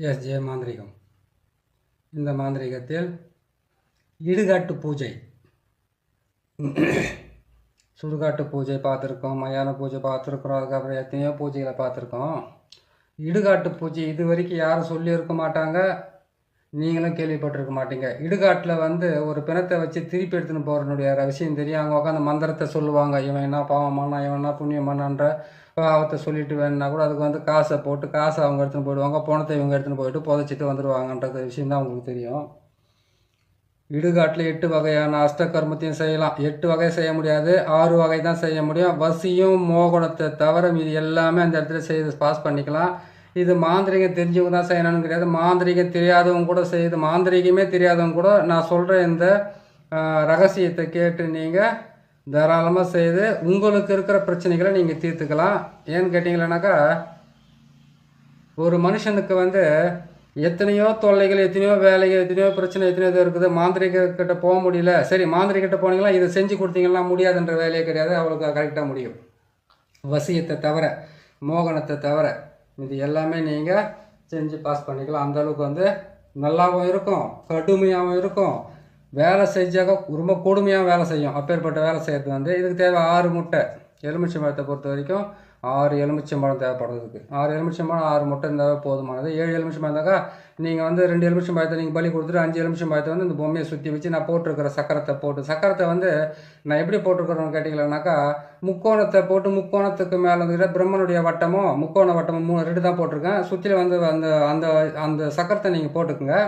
SJ மாந்திரிகம். இந்த மாந்திரிகத்தில் இடுகாட்டு பூஜை, சுடுகாட்டு பூஜை பார்த்துருக்கோம், மயான பூஜை பார்த்துருக்குறோம், அதுக்கப்புறம் எத்தனையோ பூஜைகளை பார்த்துருக்கோம். இடுகாட்டு பூஜை இது வரைக்கும் யாரும் சொல்லியிருக்க மாட்டாங்க, நீங்களும் கேள்விப்பட்டிருக்க மாட்டீங்க. இடுகாட்டில் ஒரு பிணத்தை வச்சு திருப்பி எடுத்துன்னு போகிறனுடைய விஷயம் தெரியும். அவங்க உட்காந்து மந்திரத்தை சொல்லுவாங்க, இவன் என்ன பாவமானா, இவன் என்ன புண்ணியமானான்ற பாவத்தை சொல்லிட்டு வேணுன்னா கூட அதுக்கு காசை போட்டு காசை அவங்க எடுத்துன்னு போயிடுவாங்க, பணத்தை இவங்க எடுத்துன்னு போயிட்டு புதைச்சிட்டு வந்துடுவாங்கன்றது விஷயம் தான் அவங்களுக்கு தெரியும். இடுகாட்டில் 8 வகையான அஷ்டகர்மத்தையும் செய்யலாம். 8 வகை செய்ய முடியாது, 6 வகை தான் செய்ய முடியும். வசியும் மோகனத்தை தவிர மீது எல்லாமே அந்த இடத்துல செய்து பாஸ் பண்ணிக்கலாம். இது மாந்திரிகம் தெரிஞ்சவங்க தான் செய்யணும்னு கிடையாது, மாந்திரிகம் தெரியாதவங்க கூட செய்யுது. மாந்திரிகமே தெரியாதவங்க கூட நான் சொல்கிற இந்த ரகசியத்தை கேட்டு நீங்கள் தாராளமாக செய்து உங்களுக்கு இருக்கிற பிரச்சனைகளை நீங்கள் தீர்த்துக்கலாம். ஏன்னு கேட்டிங்களேனாக்கா, ஒரு மனுஷனுக்கு எத்தனையோ தொல்லைகள், எத்தனையோ வேலைகள், எத்தனையோ பிரச்சனை, எத்தனையோ இது இருக்குது. மாந்திரிகிட்ட போக முடியல, சரி மாந்திரிகிட்ட போனீங்களா இதை செஞ்சு கொடுத்தீங்கன்னா முடியாதுன்ற வேலையே கிடையாது, அவளுக்கு கரெக்டாக முடியும். வசியத்தை தவிர, மோகனத்தை தவிர இது எல்லாமே நீங்கள் செஞ்சு பாஸ் பண்ணிக்கலாம். அந்தளவுக்கு நல்லாவும் இருக்கும், கடுமையாகவும் இருக்கும். வேலை செஞ்சாக்க ரொம்ப கொடுமையாக வேலை செய்யும். அப்பேற்பட்ட வேலை செய்கிறது இதுக்கு தேவை 6 முட்டை. எலுமிச்சை பழத்தை பொறுத்த வரைக்கும் 6 எலுமிச்சம்பழம் தேவைப்படுறதுக்கு. 6 எலுமிச்சம்பழம் 6 முட்டை இருந்தால் போதுமானது. 7 எலுமிச்சம்பழம் இருந்தாக்கா நீங்கள் 2 எலுமிச்சம்பழத்தை நீங்கள் பலி கொடுத்துட்டு 5 எலுமிச்சம்பழத்தை இந்த பொம்மையை சுற்றி வச்சு நான் போட்டிருக்கிற சக்கரத்தை போட்டு, சக்கரத்தை நான் எப்படி போட்டிருக்கிறோன்னு கேட்டிங்களேனாக்கா, முக்கோணத்தை போட்டு முக்கோணத்துக்கு மேலே பிரம்மனுடைய வட்டமும் முக்கோண வட்டமும் 2 தான் போட்டிருக்கேன். சுற்றில அந்த அந்த அந்த சக்கரத்தை நீங்கள் போட்டுக்குங்க.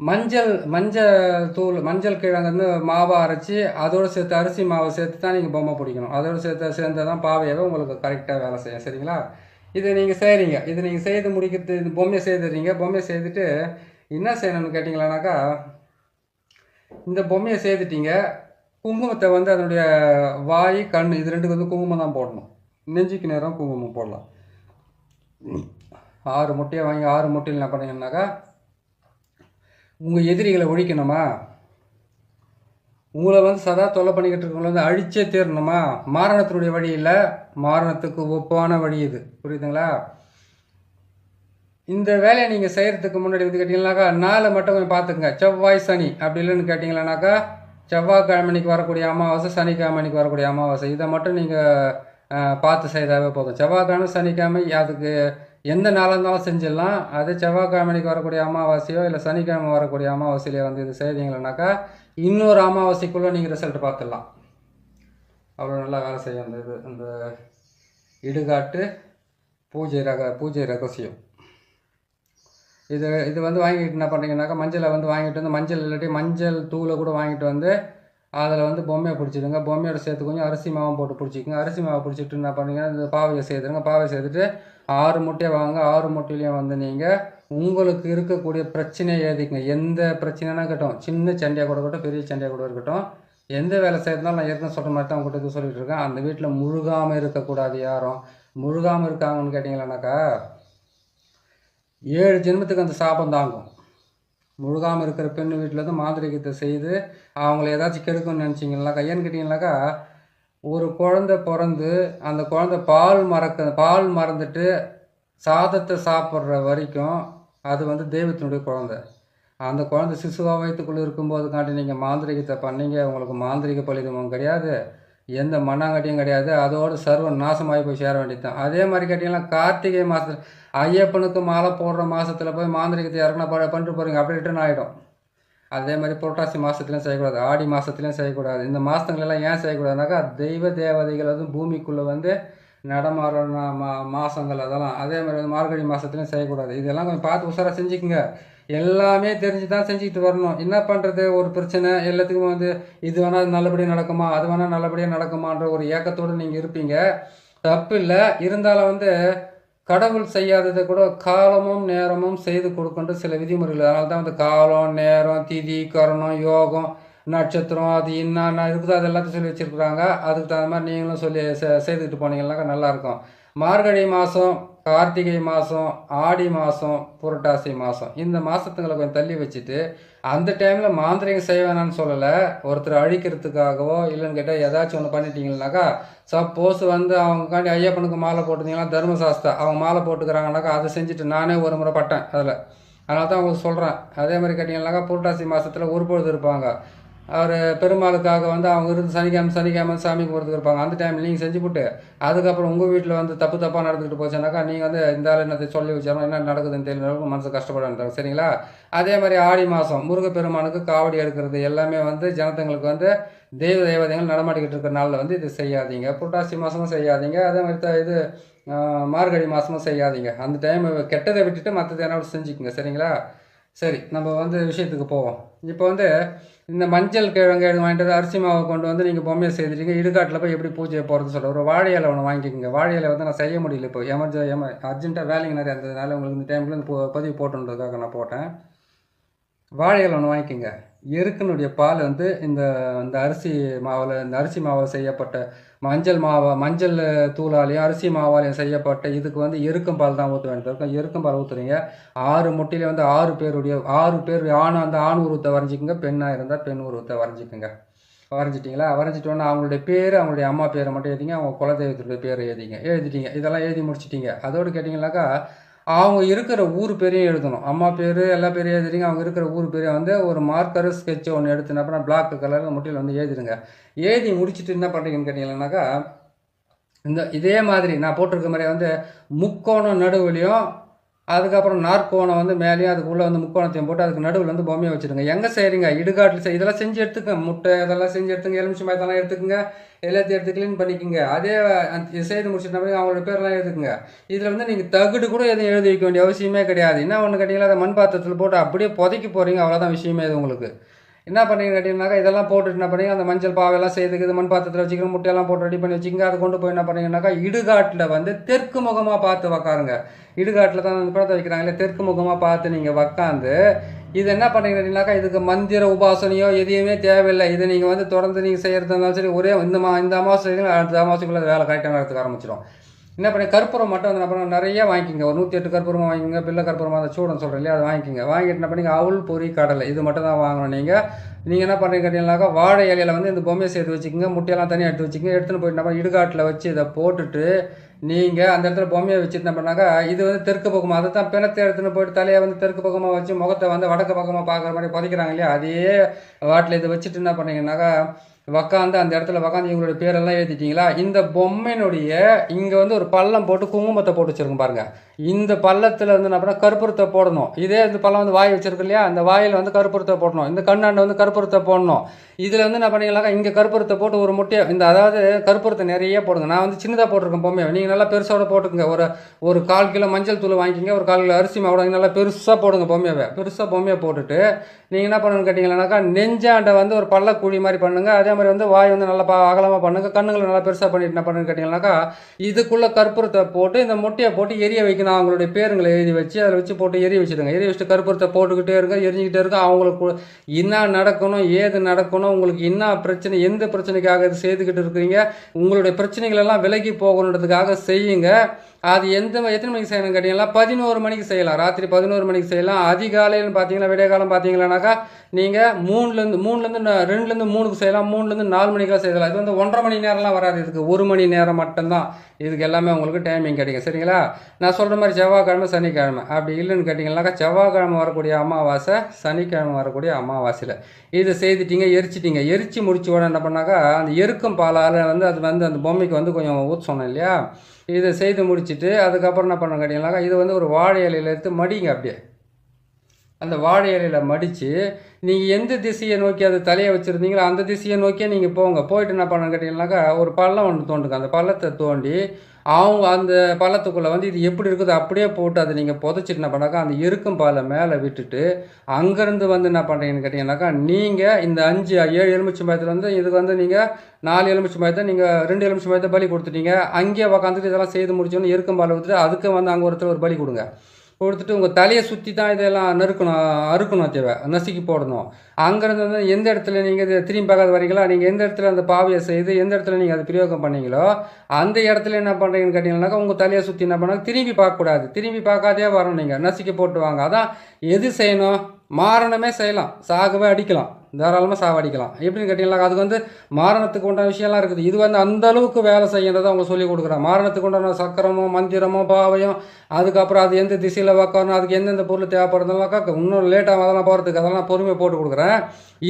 மஞ்சள் தூள், மஞ்சள் கிழங்கு மாவை அரைச்சி அதோடு சேர்த்து அரிசி மாவை சேர்த்து தான் நீங்கள் பொம்மை பிடிக்கணும். அதோடு சேர்ந்து தான் பாவையாவே உங்களுக்கு கரெக்டாக வேலை செய்யும். சரிங்களா? இதை நீங்கள் செய்கிறீங்க. இதை நீங்கள் செய்து முடிக்கிறது, இந்த பொம்மையை செய்துடுறீங்க. பொம்மையை செய்துட்டு என்ன செய்யணும்னு கேட்டிங்களானாக்கா, இந்த பொம்மையை செய்துட்டீங்க. குங்குமத்தை அதனுடைய வாய், கண் இது 2க்கு குங்குமம் தான் போடணும். நெஞ்சுக்கு நேரம் குங்குமம் போடலாம். 6 முட்டையை வாங்கி 6 முட்டையில் என்ன பண்ணீங்கன்னாக்கா, உங்கள் எதிரிகளை ஒழிக்கணுமா, உங்களை சதா தொல்லை பண்ணிக்கிட்டு இருக்கவங்களை அழிச்சே தீரணுமா, மாரணத்தினுடைய வழி இல்லை, மாரணத்துக்கு ஒப்பான வழி இது. புரியுதுங்களா? இந்த வேலையை நீங்கள் செய்கிறதுக்கு முன்னாடி கேட்டிங்கன்னாக்கா, நாளை மட்டும் கொஞ்சம் பார்த்துக்குங்க. செவ்வாய் சனி அப்படி இல்லைன்னு கேட்டிங்களானாக்கா, செவ்வாய்க்கிழமைக்கு வரக்கூடிய அமாவாசை, சனிக்கிழமைக்கு வரக்கூடிய அமாவாசை, இதை மட்டும் நீங்கள் பார்த்து செய்தாவே போதும். செவ்வாய்க்கிழமை சனிக்கிழமை அதுக்கு எந்த நாளாக இருந்தாலும் செஞ்சிடலாம். அது செவ்வாய்க்கிழமைக்கு வரக்கூடிய அமாவாசையோ இல்லை சனிக்கிழமை வரக்கூடிய அமாவாசையிலே இது செய்தீங்கன்னாக்கா, இன்னொரு அமாவாசைக்குள்ளே நீங்கள் ரிசல்ட் பார்த்துடலாம். அவ்வளோ நல்லா வேலை செய்யும் இந்த இடுகாட்டு பூஜை ரகசியம். இது வாங்கிட்டு என்ன பண்ணுறீங்கன்னாக்கா, மஞ்சளை வாங்கிட்டு மஞ்சள் இல்லாட்டி மஞ்சள் தூளை கூட வாங்கிட்டு அதில் பொம்மையை பிடிச்சிடுங்க. பொம்மையோட சேர்த்து கொஞ்சம் அரிசி மாவும் போட்டு பிடிச்சிக்கோங்க. அரிசி மாவை பிடிச்சிட்டு என்ன பண்ணுறீங்க, இந்த பாவையை செய்துருங்க. பாவையை செய்துட்டு 6 முட்டையை வாங்க. 6 முட்டையிலையும் நீங்கள் உங்களுக்கு இருக்கக்கூடிய பிரச்சனையை எழுதிக்கங்க. எந்த பிரச்சனைனா இருக்கட்டும், சின்ன சண்டையாக கூட இருக்கட்டும், பெரிய சண்டையாக கூட இருக்கட்டும், எந்த வேலை செய்யறதுனாலும் நான் ஏற்கனவே சொல்கிற மாதிரி தான் உங்கள்கிட்ட சொல்லிகிட்டு இருக்கேன். அந்த வீட்டில் முழுகாமல் இருக்கக்கூடாது. யாரும் முழுகாமல் இருக்காங்கன்னு கேட்டிங்களானாக்கா, 7 ஜென்மத்துக்கு அந்த சாபம் தாங்கும். முழுகாமல் இருக்கிற பெண்ணு வீட்டில் மாந்திரிகத்தை செய்து அவங்கள ஏதாச்சும் கெடுக்கணும்னு நினச்சிங்கனாக்கா, ஏன்னு கேட்டிங்கனாக்கா, ஒரு குழந்தை பிறந்து அந்த குழந்தை பால் மறந்துட்டு சாதத்தை சாப்பிட்ற வரைக்கும் அது தெய்வத்தினுடைய குழந்தை. அந்த குழந்தை சிசுவாக வயிற்றுக்குள்ளே இருக்கும்போது காட்டி நீங்கள் மாந்திரிகத்தை பண்ணீங்க, உங்களுக்கு மாந்திரிக பலிதமும் கிடையாது, எந்த மண்ணாங்கட்டியும் கிடையாது. அதோடு சர்வ நாசமாகி போய் சேர வேண்டியது தான். அதே மாதிரி கேட்டிங்கன்னா, கார்த்திகை மாதத்தில் ஐயப்பனுக்கு மாலை போடுற மாதத்தில் போய் மாந்திரிகத்தை யாருன்னா பண்ணிட்டு போகிறீங்க, அப்படி ரிட்டர்ன் ஆகிடும். அதே மாதிரி புரட்டாசி மாதத்துலையும் செய்யக்கூடாது, ஆடி மாதத்துலையும் செய்யக்கூடாது. இந்த மாதங்களெல்லாம் ஏன் செய்யக்கூடாதுனாக்கா, தெய்வ தேவதைகள் பூமிக்குள்ளே நடமாற மாதங்கள் அதெல்லாம். அதே மாதிரி மார்கழி மாதத்துலையும் செய்யக்கூடாது. இதெல்லாம் கொஞ்சம் பார்த்து உஷாராக செஞ்சுக்குங்க. எல்லாமே தெரிஞ்சு தான் செஞ்சுக்கிட்டு வரணும். என்ன பண்ணுறது, ஒரு பிரச்சனை எல்லாத்துக்கும் இது வேணால் நல்லபடியாக நடக்குமா, அது வேணால் நல்லபடியாக நடக்குமான்ற ஒரு ஏக்கத்தோடு நீங்கள் இருப்பீங்க. தப்பு இல்லை. இருந்தாலும் கடவுள் செய்யாததை கூட காலமும் நேரமும் செய்து கொடுக்கின்ற சில விதிமுறைகள். அதனால தான் காலம், நேரம், திதி, கரணம், யோகம், நட்சத்திரம், அது என்னென்ன இருக்குதோ அது எல்லாத்தையும் சொல்லி வச்சுருக்குறாங்க. அதுக்கு தகுந்த மாதிரி நீங்களும் சொல்லி செய்துக்கிட்டு போனீங்கன்னாக்கா நல்லாயிருக்கும். மார்கழி மாதம், கார்த்திகை மாதம், ஆடி மாதம், புரட்டாசி மாதம், இந்த மாதத்துங்களை கொஞ்சம் தள்ளி வச்சுட்டு அந்த டைமில் மாந்திரிகம் செய்ய வேணாம்னு சொல்லலை. ஒருத்தர் அழிக்கிறதுக்காகவோ இல்லைன்னு கேட்டால் ஏதாச்சும் ஒன்று பண்ணிட்டீங்கன்னாக்கா, சப்போஸ் வந்து அவங்கக்காண்டி ஐயப்பனுக்கு மாலை போட்டிருந்தீங்கன்னா தர்மசாஸ்தா அவங்க மாலை போட்டுக்கிறாங்கனாக்கா அதை செஞ்சுட்டு நானே ஒரு முறை பட்டேன் அதில். அதனால தான் உங்களுக்கு சொல்கிறேன். அதே மாதிரி கேட்டிங்கன்னாக்கா புரட்டாசி மாதத்தில் ஒரு பொழுது இருப்பாங்க. அவர் பெருமாளுக்காக வந்து அவங்க இருந்து சனிக்கிழமை சாமி கும்பிட்றதுக்கு இருப்பாங்க. அந்த டைமில் நீங்கள் செஞ்சுவிட்டு அதுக்கப்புறம் உங்கள் வீட்டில் வந்து தப்பாக நடந்துக்கிட்டு போச்சுனாக்கா நீங்கள் வந்து இந்த ஆள் என்னத்தை சொல்லி வச்சாலும் என்ன நடக்குதுன்னு தெரியல மனசு கஷ்டப்படாது. சரிங்களா? அதே மாதிரி ஆடி மாதம் முருகப்பெருமானுக்கு காவடி எடுக்கிறது எல்லாமே வந்து ஜனத்தங்களுக்கு வந்து தேவதைகள் நடமாட்டிக்கிட்டு இருக்கிற நாளில் வந்து இது செய்யாதீங்க. புரட்டாசி மாதமும் செய்யாதீங்க. அதே மாதிரி இது மார்கழி மாதமும் செய்யாதீங்க. அந்த டைம் கெட்டதை விட்டுட்டு மற்றது என்ன செஞ்சுக்குங்க. சரிங்களா? சரி, நம்ம வந்து விஷயத்துக்கு போவோம். இப்போ வந்து இந்த மஞ்சள் கிழங்கு வாங்கிட்டு வந்து அரிசி மாவை கொண்டு வந்து நீங்கள் பொம்மையை செய்துட்டீங்க. இடுகாட்டில் போய் எப்படி பூஜையை போகிறது சொல்ல ஒரு வாழை இலை ஒன்று வாங்கிக்கோங்க. வாழை இலை வந்து நான் செய்ய முடியல இப்போ அர்ஜென்ட்டாக வேலைங்க நிறையா இருந்ததுனால உங்களுக்கு இந்த டைமில் இந்த பதிவு போட்டுன்றதுக்காக நான் போட்டேன். வாழை இலை ஒன்று வாங்கிக்கோங்க. எருக்கினுடைய பால் வந்து இந்த இந்த அரிசி மாவில் செய்யப்பட்ட மஞ்சள் தூளாலையும் அரிசி மாவாலையும் செய்யப்பட்ட இதுக்கு வந்து எருக்கும் பால் தான் ஊற்ற வேண்டியது இருக்கும். எருக்கும் பால் ஊற்றுறீங்க. 6 முட்டையில வந்து 6 பேர் ஆண் உருவத்தை வரைஞ்சிக்கோங்க. பெண்ணாக இருந்தால் பெண் உருவத்தை வரைஞ்சிக்கோங்க. வரைஞ்சிட்டிங்களா? வரைஞ்சிட்டோன்னா அவங்களுடைய பேர் அவங்களுடைய அம்மா பேரை மட்டும் எழுதிங்க. அவங்க குலதெய்வத்துடைய பேரை எழுதிட்டீங்க. இதெல்லாம் எழுதி முடிச்சிட்டிங்க. அதோடு கேட்டிங்கனாக்கா அவங்க இருக்கிற ஊர் பேரையும் எழுதணும். அம்மா பேர் எல்லா பேரையும் எழுதிடுங்க. அவங்க இருக்கிற ஊர் பேரையும் வந்து ஒரு மார்க்கரு ஸ்கெட்சு ஒன்று எடுத்துனா அப்புறம் பிளாக் கலரில் முட்டையில் வந்து எழுதிடுங்க. எழுதி முடிச்சுட்டு என்ன பண்ணுறீங்கன்னு கேட்டிங்கன்னாக்கா இதே மாதிரி நான் போட்டிருக்க மாதிரி வந்து முக்கோணம் நடுவுலையும் அதுக்கப்புறம் நாற்கோணம் வந்து மேலேயும் அதுக்குள்ளே வந்து முக்கோணத்தையும் போட்டு அதுக்கு நடுவில் வந்து பொம்மையை வச்சுருங்க. எங்கே செய்கிறீங்க? இடுகாட்டில் இதெல்லாம் செஞ்சு எடுத்துக்க. முட்டை இதெல்லாம் செஞ்சு எடுத்துங்க. எலுமிச்சம்பழம் இதெல்லாம் எடுத்துக்கோங்க. எல்லாத்தையும் எடுத்து க்ளீன் பண்ணிக்கோங்க. அதே செய்து முடிச்சுட்டு அவங்களோட பேரெல்லாம் எழுதுக்குங்க. இதில் வந்து நீங்கள் தகுடு கூட எதுவும் எழுதி வைக்க வேண்டிய அவசியமே கிடையாது. என்ன ஒன்று கேட்டிங்களா, அதை மண் பாத்திரத்தில் போட்டு அப்படியே புதைக்க போகிறீங்க. அவ்வளோதான் விஷயமே இது உங்களுக்கு. என்ன பண்ணுறீங்க கேட்டிங்கனாக்கா இதெல்லாம் போட்டுட்டு என்ன பண்ணுறீங்க, அந்த மஞ்சள் பாவெல்லாம் செய்துக்குது மண் பாத்திரத்தில் வச்சுக்கிற முட்டையெல்லாம் போட்டு ரெடி பண்ணி வச்சுக்கிங்க. அதை கொண்டு போய் என்ன பண்ணுறீங்கன்னாக்கா இடுகாட்டில் வந்து தெற்கு முகமாக பார்த்து உக்காருங்க. இடுகாட்டில் தான் வந்து படத்தை வைக்கிறாங்களே, தெற்கு முகமாக பார்த்து நீங்கள் உக்காந்து இது என்ன பண்ணுறீங்க கேட்டிங்கனாக்கா இதுக்கு மந்திர உபாசனையோ எதையுமே தேவையில்லை. இதை நீங்கள் வந்து தொடர்ந்து நீங்கள் செய்கிறதா இருந்தாலும் சரி ஒரே இந்த அமாவாசை செய்யுங்க, அடுத்த அமாவாசைக்குள்ளே வேலை கரெக்டாக நடத்துக்க ஆரம்பிச்சிடும். என்ன பண்ணி கற்பூரம் மட்டும் வந்து என்ன பண்ணுங்க நிறைய வாங்கிக்கோங்க. ஒரு 108 கற்பூரமாக வாங்கிக்கோங்க. பிள்ளை கற்பூரமாக அந்த சூடன்னு சொல்கிறேன் இல்லையா, அதை வாங்கிக்கோங்க. வாங்கிட்டு என்ன பண்ணிங்க அவுள் பொறி கடலை இது மட்டும் தான் வாங்கணும். நீங்கள் என்ன பண்ணுறீங்க கேட்டீங்கன்னாக்கா வாழை இலையில் வந்து இந்த பொம்மையை சேர்த்து வச்சுக்கோங்க. முட்டையெல்லாம் தனியாக எடுத்து வச்சுக்கோங்க. எடுத்துன்னு போயிட்டு நம்ம இடுகாட்டில் வச்சு இதை போட்டுட்டு நீங்கள் அந்த இடத்துல பொம்மையை வச்சுட்டு என்ன பண்ணாக்கா இது வந்து தெற்கு பக்கமாக அதை தான் பிணத்தை எடுத்துன்னு போயிட்டு தலையை வந்து தெற்கு பக்கமாக வச்சு முகத்தை வந்து வடக்கு பக்கமாக பார்க்குற மாதிரி புதைக்கிறாங்க இல்லையா, அதே வாட்டில் இதை வச்சுட்டு என்ன பண்ணீங்கன்னாக்கா உக்காந்து அந்த இடத்துல உக்காந்து இவங்களுடைய பேரெல்லாம் எழுதிட்டீங்களா. இந்த பொம்மையினுடைய இங்கே வந்து ஒரு பள்ளம் போட்டு குங்குமத்தை போட்டு வச்சுருக்கோம் பாருங்கள். இந்த பள்ளத்தில் வந்து என்ன பண்ணால் கற்பூரத்தை போடணும். இதே இந்த பள்ளம் வந்து வாய் வச்சிருக்கு இல்லையா, அந்த வாயில் வந்து கற்பூரத்தை போடணும். இந்த கண்ணாண்டை வந்து கற்பூரத்தை போடணும். இதில் வந்து என்ன பண்ணிங்களாக்கா இங்கே கற்பூரத்தை போட்டு ஒரு முட்டையை அதாவது கற்பூரத்தை நிறைய போடுங்க. நான் வந்து சின்னதாக போட்டிருக்கேன் பொம்மையை. நீங்கள் நல்லா பெருசோட போட்டுக்கோங்க. ஒரு 1/4 கிலோ மஞ்சள் தூள் வாங்கிக்கிங்க. ஒரு 1/4 கிலோ அரிசி மாவு நல்லா பெருசாக போடுங்க. பெருசாக பொம்மையை போட்டுட்டு நீங்கள் என்ன பண்ணணும்னு கேட்டிங்கன்னாக்கா நெஞ்சாண்டை வந்து ஒரு பள்ளக்குழி மாதிரி பண்ணுங்கள். அதே மாதிரி வந்து வாய் வந்து நல்லா அகலமாக பண்ணுங்கள். கண்ணுங்களை நல்லா பெருசாக பண்ணிட்டு என்ன பண்ணுன்னு கேட்டிங்கன்னாக்கா இதுக்குள்ளே கற்பூரத்தை போட்டு இந்த முட்டையை போட்டு எரிய வைக்கணும். அவங்களுடைய பேருங்களை எழுதி வச்சு அதில் வச்சு போட்டு எரிய வச்சுடுங்க. எரிய வச்சுட்டு கற்பூரத்தை போட்டுக்கிட்டே இருங்க, எரிஞ்சிக்கிட்டே இருக்க. அவங்களுக்கு என்ன நடக்கணும் ஏது நடக்கணும், உங்களுக்கு என்ன பிரச்சனை, எந்த பிரச்சனைக்காக இது செய்துக்கிட்டு இருக்கிறீங்க, உங்களுடைய பிரச்சனைகள் எல்லாம் விலகி போகணுன்றதுக்காக செய்யுங்க. அது எத்தனை மணிக்கு செய்யணும் கேட்டிங்கன்னா 11 மணிக்கு செய்யலாம். ராத்திரி 11 மணிக்கு செய்யலாம். அதிகாலையில் பார்த்தீங்கன்னா விடிய காலம் பார்த்தீங்கன்னாக்கா நீங்கள் 2லேருந்து 3க்கு செய்யலாம். 3லேருந்து 4 மணிக்கெலாம் செய்யலாம். இது வந்து 1.5 மணி நேரம்லாம் வராது. இதுக்கு 1 மணி நேரம் மட்டும்தான் இதுக்கு எல்லாமே உங்களுக்கு டைமிங் கிடைக்கும். சரிங்களா? நான் சொல்கிற மாதிரி செவ்வாய்க்கிழமை சனிக்கிழமை அப்படி இல்லைன்னு கேட்டிங்கன்னாக்கா செவ்வாய்க்கிழமை வரக்கூடிய அமாவாசை சனிக்கிழமை வரக்கூடிய அமாவாசையில் இது செய்துட்டீங்க, எரிச்சிட்டிங்க. எரிச்சு முடிச்ச உடனே என்ன பண்ணாக்கா அந்த எருக்கும் பாலால் வந்து அது வந்து அந்த பொம்மைக்கு வந்து கொஞ்சம் ஊற்ற சொன்னேன் இல்லையா, இதை செய்து முடிச்சுட்டு அதுக்கப்புறம் என்ன பண்ண கேட்டிங்கனாக்கா இது வந்து ஒரு வாழை இலையில் எடுத்து மடிங்க. அப்படியே அந்த வாழை இலையில் மடித்து நீங்கள் எந்த திசையை நோக்கி அது தலையை வச்சுருந்தீங்களோ அந்த திசையை நோக்கியே நீங்கள் போயிட்டு என்ன பண்ண கேட்டிங்கனாக்கா ஒரு பள்ளம் ஒன்று தோண்டுங்க. அந்த பள்ளத்தை தோண்டி அவங்க அந்த பள்ளத்துக்குள்ளே வந்து இது எப்படி இருக்குதோ அப்படியே போட்டு அதை நீங்கள் புதைச்சிட்டு என்ன பண்ணாக்கா அந்த எருக்கும் பாலை மேலே விட்டுட்டு அங்கேருந்து வந்து என்ன பண்ணுறீங்கன்னு கேட்டிங்கனாக்கா நீங்கள் இந்த 7 எலுமிச்சம்பழத்தில் வந்து இதுக்கு வந்து நீங்கள் 4 எலுமிச்சம்பழத்தை நீங்கள் 2 எலுமிச்சம்பழத்தை பலி கொடுத்துட்டீங்க. அங்கேயே உக்காந்துட்டு இதெல்லாம் செய்து முடிச்சோன்னு எருக்கும் பாலை ஊற்றிட்டு அதுக்கு வந்து அங்கே ஒருத்தர் ஒரு பலி கொடுங்க. கொடுத்துட்டு உங்கள் தலையை சுற்றி தான் இதெல்லாம் அறுக்கணும் தேவை, நசுக்கி போடணும். அங்கேருந்து வந்து எந்த இடத்துல நீங்கள் இது திரும்பி பார்க்காத வரீங்களா, நீங்கள் எந்த இடத்துல அந்த பாவையை செய்து எந்த இடத்துல நீங்கள் அதை பிரயோகம் பண்ணீங்களோ அந்த இடத்துல என்ன பண்ணுறீங்கன்னு கேட்டிங்கன்னாக்கா உங்கள் தலையை சுற்றி என்ன பண்ணாங்க திரும்பி பார்க்கக்கூடாது. திரும்பி பார்க்காதே வரணும். நீங்கள் நசுக்கி போட்டு வாங்க. அதான் எது செய்யணும், மாரணமே செய்யலாம், சாகவே அடிக்கலாம், தாராளமாக சாவடிக்கலாம். எப்படின்னு கேட்டிங்கன்னா அதுக்கு வந்து மாரணத்துக்கு உண்டான விஷயம்லாம் இருக்குது. இது வந்து அந்த அளவுக்கு வேலை செய்யறதை அவங்க சொல்லி கொடுக்குறாங்க. மாரணத்துக்கு உண்டான சக்கரமோ மந்திரமோ பாவையும், அதுக்கப்புறம் அது எந்த திசையில் வைக்கணும், அதுக்கு எந்தெந்த பொருள் தேவைப்படுறதுனாக்கா இன்னும் லேட்டாக அதெல்லாம் போகிறதுக்கு அதெல்லாம் பொறுமையை போட்டு கொடுக்குறேன்.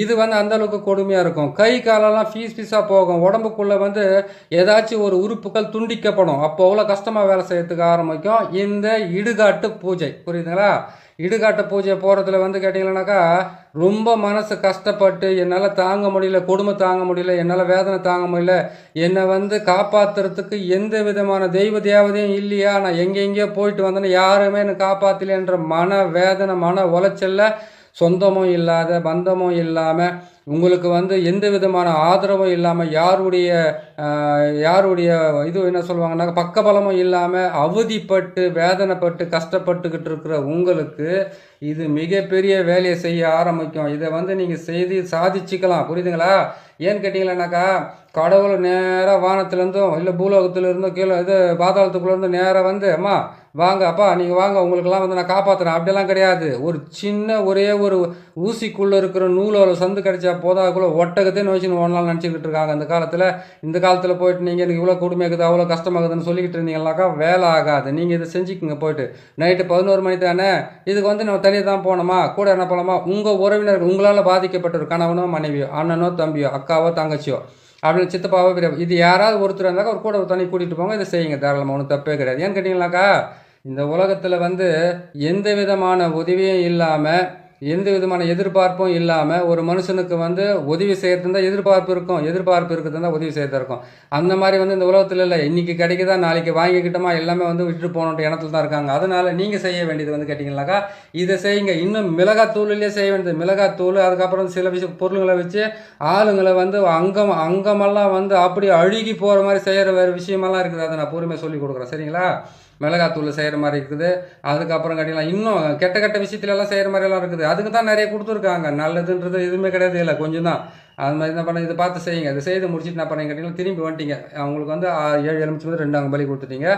இது வந்து அந்த அளவுக்கு கொடுமையாக இருக்கும். கை காலெல்லாம் பீஸாக போகும். உடம்புக்குள்ளே வந்து ஏதாச்சும் ஒரு உறுப்புகள் துண்டிக்கப்படும். அப்போ அவ்வளோ கஷ்டமாக வேலை செய்யறதுக்கு ஆரம்பிக்கும் இந்த இடுகாட்டு பூஜை. புரியுதுங்களா? இடுகாட்டு பூஜை போகிறதுல வந்து கேட்டிங்கன்னாக்கா ரொம்ப மனசு கஷ்டப்பட்டு என்னால் தாங்க முடியல, கொடுமை தாங்க முடியல, என்னால் வேதனை தாங்க முடியல, என்னை வந்து காப்பாற்றுறதுக்கு எந்த விதமான தெய்வ தேவதையும் இல்லையா, நான் எங்கெங்கேயோ போயிட்டு வந்தேன்னு யாருமே என்னை காப்பாற்றலைன்ற மன வேதனை மன உளைச்சல்ல சொந்தமும் இல்லாத பந்தமும் இல்லாமல் உங்களுக்கு வந்து எந்த விதமான ஆதரவும் இல்லாமல் யாருடைய இது என்ன சொல்லுவாங்கன்னாக்கா பக்கபலமும் இல்லாமல் அவதிப்பட்டு வேதனைப்பட்டு கஷ்டப்பட்டுக்கிட்டு இருக்கிற உங்களுக்கு இது மிகப்பெரிய வேலையை செய்ய ஆரம்பிக்கும். இதை வந்து நீங்கள் செய்து சாதிச்சுக்கலாம். புரியுதுங்களா? ஏன்னு கேட்டிங்களானாக்கா கடவுள் நேராக வானத்துலேருந்தும் இல்லை பூலோகத்துலேருந்தோ கீழே இது பாதாளத்துக்குள்ளேருந்து நேராக வந்து அம்மா வாங்க அப்பா நீங்கள் வாங்க உங்களுக்கெல்லாம் வந்து நான் காப்பாற்றுறேன் அப்படியெல்லாம் கிடையாது. ஒரு சின்ன ஒரே ஒரு ஊசிக்குள்ளே இருக்கிற நூலோட சந்து கிடைச்சா போதாக்குள்ளே ஒட்டகத்தே நோய்ச்சின்னு ஒன்றால் நினச்சிக்கிட்டு இருக்காங்க இந்த காலத்தில் போயிட்டு நீங்கள் எனக்கு இவ்வளோ கொடுமையாக்குது அவ்வளோ கஷ்டமாகுதுன்னு சொல்லிக்கிட்டு இருந்தீங்கன்னாக்கா வேலை ஆகாது. நீங்கள் இதை செஞ்சுக்குங்க போயிட்டு. நைட்டு 11 மணி தானே, இதுக்கு வந்து நம்ம தனியாக தான் போனோமா, கூட என்ன பண்ணலாமா, உங்கள் உறவினர்கள் உங்களால் பாதிக்கப்பட்ட கணவனோ மனைவியோ அண்ணனோ தம்பியோ அக்காவோ தங்கச்சியோ அப்படின்னு சித்தப்பாவோ இது யாராவது ஒருத்தர் இருந்தாக்கா ஒரு கூட தண்ணி கூட்டிகிட்டு போங்க, இதை செய்யுங்க தாராளமாக, ஒன்றும் தப்பே கிடையாது. ஏன்னு கேட்டிங்கனாக்கா இந்த உலகத்தில் வந்து எந்த விதமான உதவியும் இல்லாமல் எந்த விதமான எதிர்பார்ப்பும் இல்லாமல் ஒரு மனுஷனுக்கு வந்து உதவி செய்கிறது தான் எதிர்பார்ப்பு இருக்கிறது தான் உதவி செய்யறது இருக்கும். அந்த மாதிரி வந்து இந்த உலகத்தில் இல்லை. இன்றைக்கி கிடைக்குதா நாளைக்கு வாங்கிக்கிட்டோமா எல்லாமே வந்து விட்டுட்டு போகணுன்ற இடத்துல தான் இருக்காங்க. அதனால் நீங்கள் செய்ய வேண்டியது வந்து கேட்டிங்கனாக்கா இதை செய்யுங்க. இன்னும் மிளகாத்தூள்லேயே செய்ய வேண்டியது மிளகாத்தூள், அதுக்கப்புறம் சில பொருள்களை வச்சு ஆளுங்களை வந்து அங்கமெல்லாம் வந்து அப்படி அழுகி போகிற மாதிரி செய்கிற வேறு விஷயமெல்லாம் இருக்குது. அதை நான் பொறுமையாக சொல்லி கொடுக்குறேன். சரிங்களா? மிளகாத்தூள் செய்கிற மாதிரி இருக்குது. அதுக்கப்புறம் கேட்டிங்கன்னா இன்னும் கெட்ட விஷயத்துலலாம் செய்கிற மாதிரிலாம் இருக்குது. அதுக்கு தான் நிறைய கொடுத்துருக்காங்க. நல்லதுன்றது எதுவுமே கிடையாது, இல்லை கொஞ்சம் தான். அது மாதிரி என்ன பண்ண இதை பார்த்து செய்யுங்க. இதை செய்து முடிச்சுட்டு என்ன பண்ணீங்க கேட்டிங்கன்னா திரும்பி வந்துட்டீங்க. அவங்களுக்கு வந்து 7 எலுமிச்சை வந்து 2 பலி கொடுத்துட்டீங்க.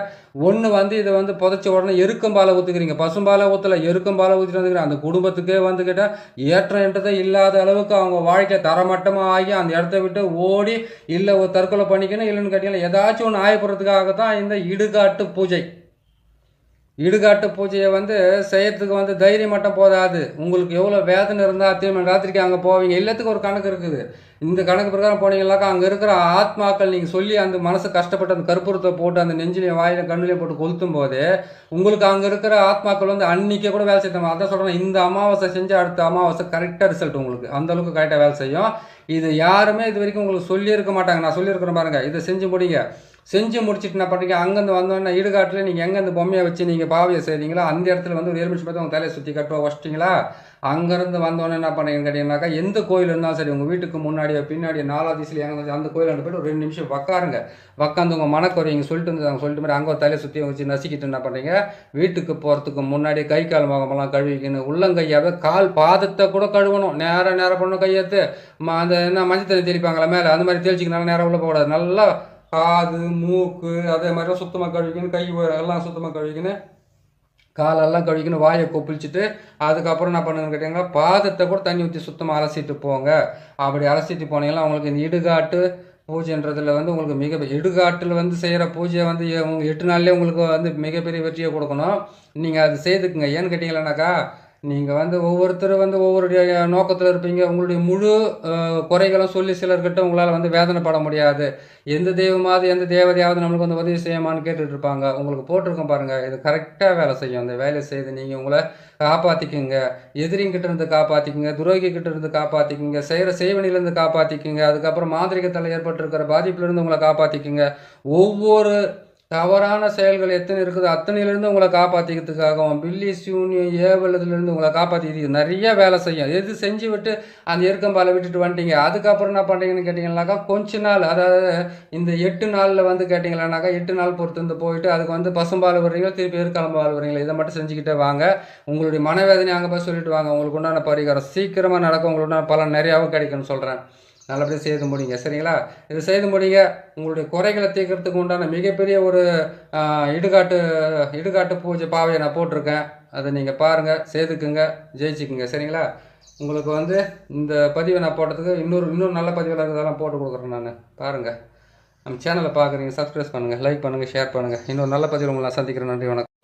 ஒன்று வந்து இதை வந்து புதைச்ச உடனே எருக்கம்பாலை ஊற்றுக்கிறீங்க. பசும்பாலை ஊற்றலை, எருக்கம்பாலை ஊற்றிட்டு வந்துக்கிறேன். அந்த குடும்பத்துக்கே வந்து கேட்டால் ஏற்றன்றதே இல்லாத அளவுக்கு அவங்க வாழ்க்கை தரமட்டமாக ஆகி அந்த இடத்த விட்டு ஓடி இல்லை ஒரு தற்கொலை பண்ணிக்கணும், இல்லைன்னு கேட்டிங்கன்னா ஏதாச்சும் ஒன்று ஆயப்படுறதுக்காகத்தான் இந்த இடுகாட்டு பூஜை. இடுகாட்டு பூஜையை வந்து செய்யறதுக்கு வந்து தைரியம் மட்டும் போதாது. உங்களுக்கு எவ்வளோ வேதனை இருந்தால் திரும்ப ராத்திரிக்கு அங்கே போவீங்க. எல்லாத்துக்கும் ஒரு கணக்கு இருக்குது. இந்த கணக்கு பிரகாரம் போனீங்கன்னாக்கா அங்கே இருக்கிற ஆத்மாக்கள் நீங்கள் சொல்லி அந்த மனசு கஷ்டப்பட்டு அந்த கற்பூரத்தை போட்டு அந்த நெஞ்சிலையும் வாயிலையும் கண்ணுலையும் போட்டு கொளுத்தும் போது உங்களுக்கு அங்கே இருக்கிற ஆத்மாக்கள் வந்து அன்றைக்கே கூட வேலை செய்யணும். அதான் சொல்கிறேன், இந்த அமாவாசை செஞ்சு அடுத்த அமாவாசை கரெக்டாக ரிசல்ட் உங்களுக்கு அந்தளவுக்கு கரெக்டாக வேலை செய்யும். இது யாருமே இது வரைக்கும் உங்களுக்கு சொல்லியிருக்க மாட்டாங்க. நான் சொல்லியிருக்கிறேன் பாருங்கள். இதை செஞ்சு முடிங்க. செஞ்சு முடிச்சுட்டு என்ன பண்ணுறீங்க, அங்கேருந்து வந்தோன்னா இடுகாட்டில் நீங்கள் எங்கேருந்து பொம்மையை வச்சு நீங்கள் பாவியை செய்கிறீங்களோ அந்த இடத்துல வந்து ஒரு எலுமிச்சை பார்த்து உங்கள் தலையை சுற்றி கட்டுவா வச்சிட்டிங்களா. அங்கேருந்து வந்தோன்னே என்ன பண்ணுறீங்கன்னு கேட்டிங்கன்னாக்கா எந்த கோயில் இருந்தாலும் சரி உங்கள் வீட்டுக்கு முன்னாடியோ பின்னாடியோ 4வது திசையில் எங்கே அந்த கோயிலாண்டு போய்ட்டு ஒரு 2 நிமிஷம் உட்காருங்க. உட்காந்து உங்கள் மனக்குறைங்க சொல்லிட்டு வந்து சொல்லிட்டு மாதிரி அங்கே ஒரு தலையை சுற்றி வச்சு நசிக்கிட்டு என்ன பண்ணுறீங்க, வீட்டுக்கு போகிறதுக்கு முன்னாடி கை கால் முகமெல்லாம் கழுவிக்கணும். உள்ளங்கையாவே கால் பாதத்தை கூட கழுவணும். நேராக பண்ணணும். கையெழுத்து அந்த என்ன மஞ்சள் தண்ணி தெளிப்பாங்களா மேலே அந்த மாதிரி தெளிச்சிக்கனால நேராக உள்ள போகக்கூடாது. நல்லா காது மூக்கு அதே மாதிரிலாம் சுத்தமாக கழுவிக்கணும். கை எல்லாம் சுத்தமாக கழுவிக்கணும். காலெல்லாம் கழுவிக்கணும். வாயை கொப்பிளிச்சுட்டு அதுக்கப்புறம் என்ன பண்ணுங்கன்னு கேட்டிங்கன்னா பாதத்தை கூட தண்ணி ஊற்றி சுத்தமாக அலசிட்டு போங்க. அப்படி அலசிட்டு போனீங்கன்னா அவங்களுக்கு இந்த இடுகாட்டு பூஜைன்றதுல வந்து உங்களுக்கு இடுகாட்டில் வந்து செய்கிற பூஜையை வந்து 8 நாள்லேயே உங்களுக்கு வந்து மிகப்பெரிய வெற்றியை கொடுக்கணும். நீங்கள் அது செய்துக்குங்க. ஏன்னு கேட்டிங்களானாக்கா நீங்கள் வந்து ஒவ்வொருத்தரும் வந்து ஒவ்வொருடைய நோக்கத்தில் இருப்பீங்க. உங்களுடைய முழு குறைகளும் சொல்லி சிலர்கிட்ட உங்களால் வந்து வேதனைப்பட முடியாது. எந்த தெய்வமாவது எந்த தேவதையாவது நம்மளுக்கு வந்து உதவி செய்யுமான்னு கேட்டுட்டு இருப்பாங்க. உங்களுக்கு போட்டிருக்கோம் பாருங்கள், இது கரெக்டாக வேலை செய்யும். அந்த வேலையை செய்து நீங்கள் உங்களை காப்பாற்றிக்குங்க. எதிரிங்கிட்ட இருந்து காப்பாற்றிக்குங்க, துரோகிக்கிட்ட இருந்து காப்பாற்றிக்குங்க, செய்வனிலேருந்து காப்பாற்றிக்குங்க. அதுக்கப்புறம் மாந்திரிகத்தில் ஏற்பட்டிருக்கிற பாதிப்புலேருந்து உங்களை காப்பாற்றிக்குங்க. ஒவ்வொரு தவறான செயல்கள் எத்தனை இருக்குது அத்தனையிலேருந்து உங்களை காப்பாற்றிக்கிறதுக்காகவும் பில்லி சூன்யம் ஏவலதுலேருந்து உங்களை காப்பாற்றிக்கிட்டு நிறைய வேலை செய்யும். எது செஞ்சு விட்டு அந்த எருக்கம்பாலை விட்டுட்டு வந்துட்டீங்க. அதுக்கப்புறம் என்ன பண்ணுறீங்கன்னு கேட்டிங்கன்னாக்கா கொஞ்ச நாள், அதாவது இந்த 8 நாளில் வந்து கேட்டிங்களானாக்கா 8 நாள் பொறுத்து வந்து போயிட்டு அதுக்கு வந்து பசும்பால் வர்றீங்களா திருப்பி எருக்கம்பால் வர்றீங்களா இதை மட்டும் செஞ்சுக்கிட்டே வாங்க. உங்களுடைய மனவேதனை அங்கே போய் சொல்லிட்டு வாங்க. உங்களுக்கு உண்டான பரிகாரம் சீக்கிரமாக நடக்கும். உங்களுக்கு உண்டான பலன் நிறையாவும் கிடைக்கும்னு சொல்கிறேன். நல்லபடியாக செய்து முடிங்க. சரிங்களா? இதை செய்து முடிங்க. உங்களுடைய குறைகளை தீர்க்கறதுக்கு உண்டான மிகப்பெரிய ஒரு இடுகாட்டு இடுகாட்டு பூஜை பாவையை நான் போட்டிருக்கேன். அதை நீங்கள் பாருங்கள், செய்துக்குங்க, ஜெயிச்சுக்குங்க. சரிங்களா? உங்களுக்கு வந்து இந்த பதிவை நான் போட்டதுக்கு இன்னும் நல்ல பதிவில் இருக்கிறதெல்லாம் போட்டு கொடுக்குறேன் நான். பாருங்கள். நம்ம சேனலை பார்க்குறீங்க, சப்ஸ்கிரைப் பண்ணுங்கள், லைக் பண்ணுங்கள், ஷேர் பண்ணுங்கள். இன்னொரு நல்ல பதிவில் உங்களை நான் சந்திக்கிறேன். நன்றி, வணக்கம்.